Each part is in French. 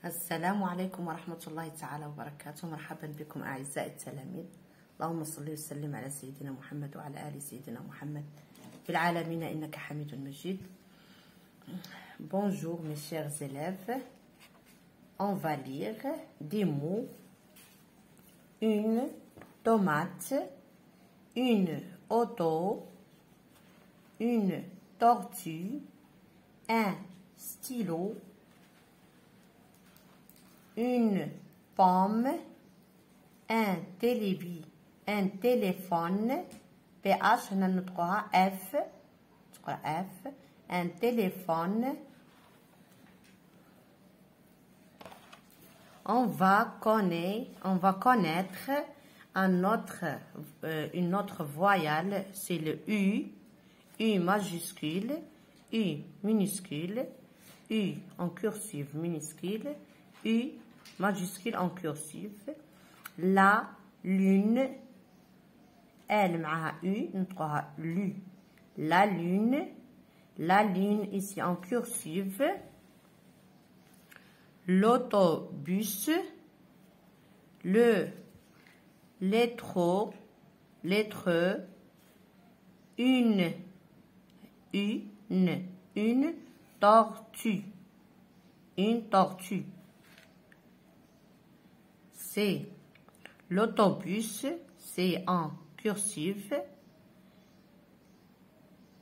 السلام عليكم ورحمة الله تعالى وبركاته. مرحبا بكم أعزائي التلاميذ. اللهم صل وسلم على سيدنا محمد وعلى آل سيدنا محمد في العالمين إنك حميد مجيد. Bonjour mes chers élèves, on va lire des mots: une tomate, une auto, une tortue, un stylo, une pomme, un téléphone, PH ننطقها F, un téléphone. On va connaître une autre voyelle, c'est le U majuscule, U minuscule, U en cursive minuscule, U majuscule en cursive. La lune, L معها U نطقها lu. La lune ici en cursive. L'autobus, le lettre, une tortue, c'est l'autobus, c'est en cursive.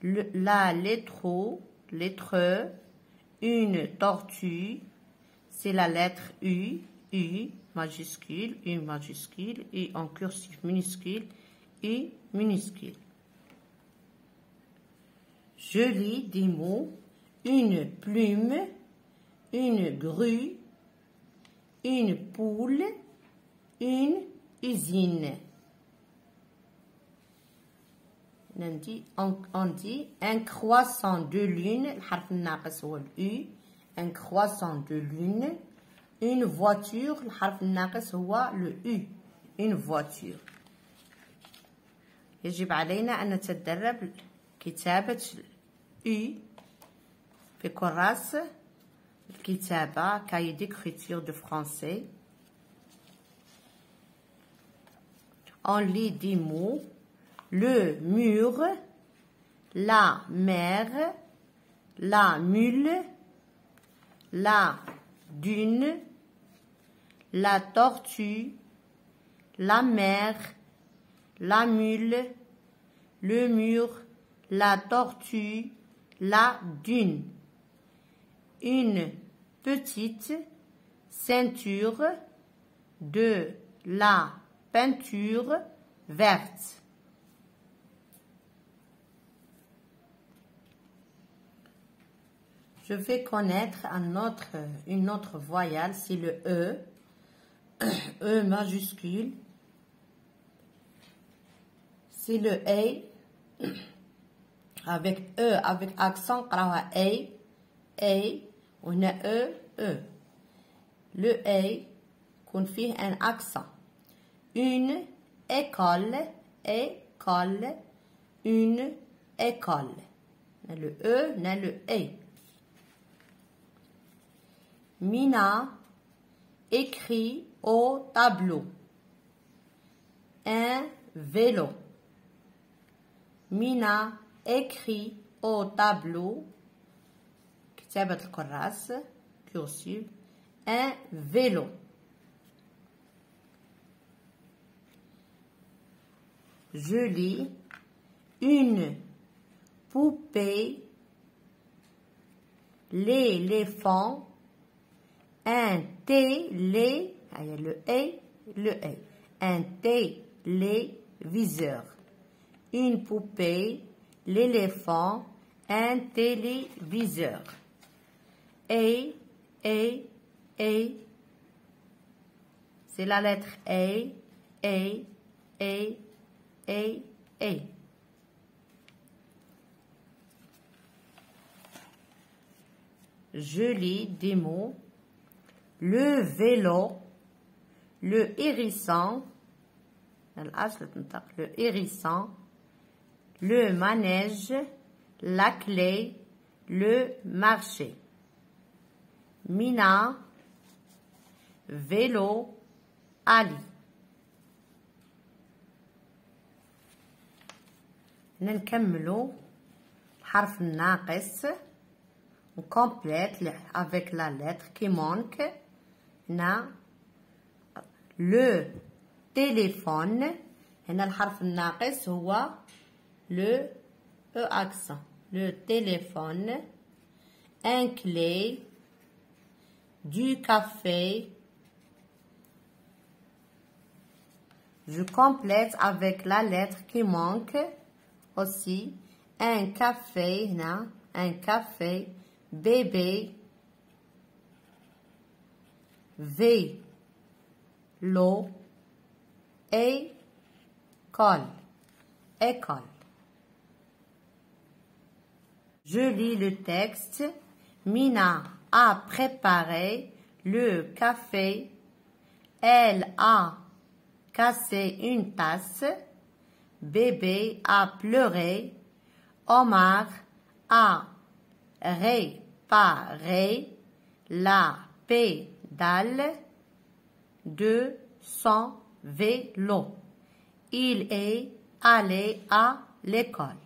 La lettre, une tortue, c'est la lettre U majuscule, U en cursive minuscule, U minuscule. Je lis des mots: une plume, une grue, une poule, une usine. On dit un croissant de lune, الحرف الناقص هو U, un croissant de lune. Une voiture, الحرف الناقص هو le U, une voiture. يجب علينا أن نتدرب كتابة U في كراس الكتابة cahier d'écriture de français. On lit des mots: le mur, la mer, la mule, la dune, la tortue, la mer, la mule, le mur, la tortue, la dune. Une petite ceinture, de la peinture verte. Je vais connaître une autre voyelle, c'est le E, E majuscule. C'est le A, avec E, avec accent, A, on a E. Le A, qu'on fait un accent. Une école, une école. Le E, le A. Mina écrit au tableau. Un vélo. Mina écrit au tableau. كتابة الكراس cursive. Un vélo. Je lis: une poupée, l'éléphant, un télé, un téléviseur. Une poupée, l'éléphant, un téléviseur. A, c'est la lettre A. Je lis des mots: le vélo, le hérisson, le manège, la clé, le marché. Mina vélo, Ali. نكملوا الحرف الناقص. On complète avec la lettre qui manque. Le téléphone. هنا الحرف الناقص هو le E accent. Le téléphone. Un clé. Du café. Je complète avec la lettre qui manque aussi. Un café, هنا. Un café. Bébé. Vélo. École. École. Je lis le texte. Mina a préparé le café. Elle a cassé une tasse. Bébé a pleuré. Omar a réparé la pédale de son vélo. Il est allé à l'école.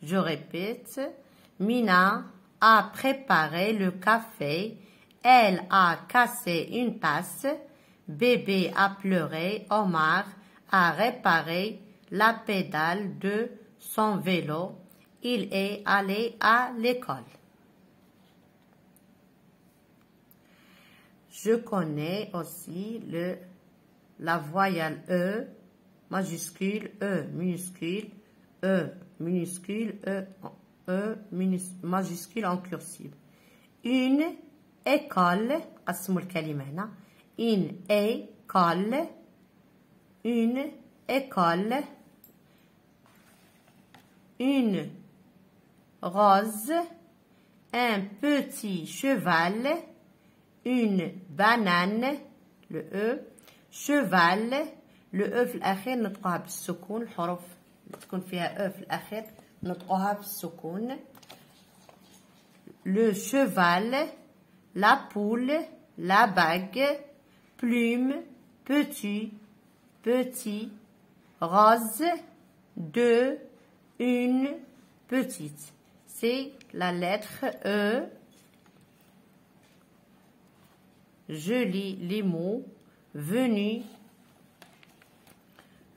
Je répète. Mina a préparé le café. Elle a cassé une tasse. Bébé a pleuré. Omar a réparé la pédale de son vélo. Il est allé à l'école. Je connais aussi la voyelle E majuscule, E minuscule, E minuscule, E majuscule en cursive. Une école, قسموا الكلمة هنا. Une école, une école. Une rose, un petit cheval, une banane, le E, cheval, le E في الأخير نطقوها بالسكون. الحروف اللي تكون فيها E في الأخير نطقوها بالسكون. Le cheval, la poule, la bague, plume, petit, petit, rose, deux, une, petite. C'est la lettre E. Je lis les mots. Venu,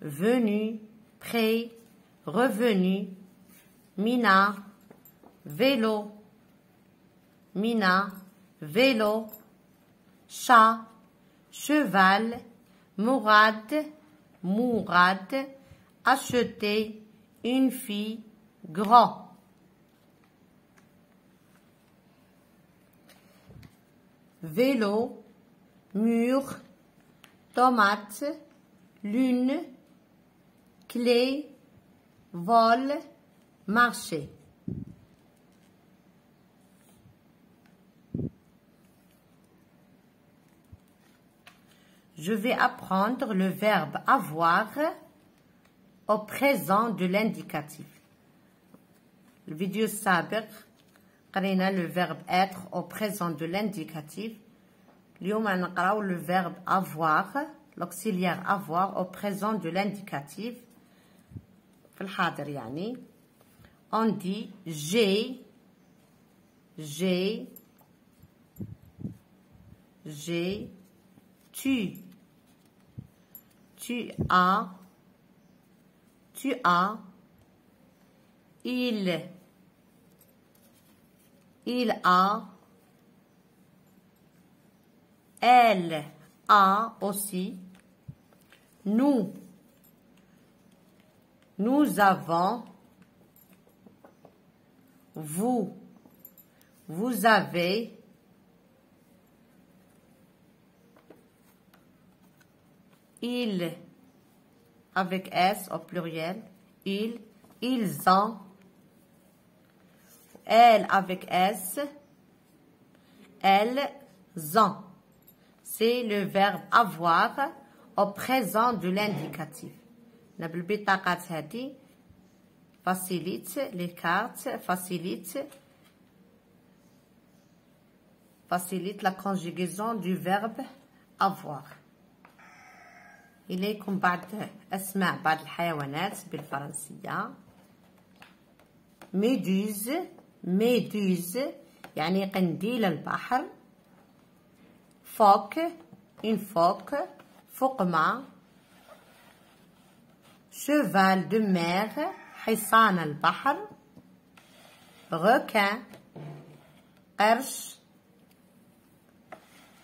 venu, prêt, revenu, Mina, vélo, Mina, vélo, chat, cheval, Mourad, Mourad, acheter, une fille, grand. Vélo, mur, tomate, lune, clé, vol, marché. Je vais apprendre le verbe avoir au présent de l'indicatif. Le vidéo السابق قرينا le verbe être au présent de l'indicatif. اليوم نقراو le verbe avoir, l'auxiliaire avoir au présent de l'indicatif. في الحاضر يعني. On dit j'ai, tu as, il a, elle a aussi, nous avons, vous avez, il avec S au pluriel, ils ont, elle avec S, elles ont. C'est le verbe avoir au présent de l'indicatif. بالبطاقات هذه facilite les cartes, facilite la conjugaison du verbe avoir. إليكم بعض أسماء بعض الحيوانات بالفرنسية. ميدوز، ميدوز يعني قنديل البحر. فوك، une فوك، فقمة. شيفال دو مير، حصان البحر. requin، قرش.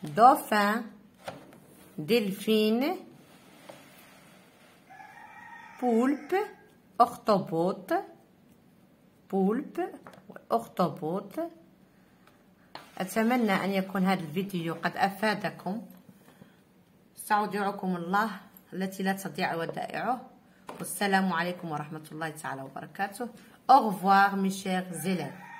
dauphin، دلفين. بولب، أخطبوط. بولب أخطبوط. أتمنى أن يكون هذا الفيديو قد أفادكم. استودعكم الله التي لا تضيع ودائعه. والسلام عليكم ورحمة الله تعالى وبركاته. Au revoir mes chers élèves.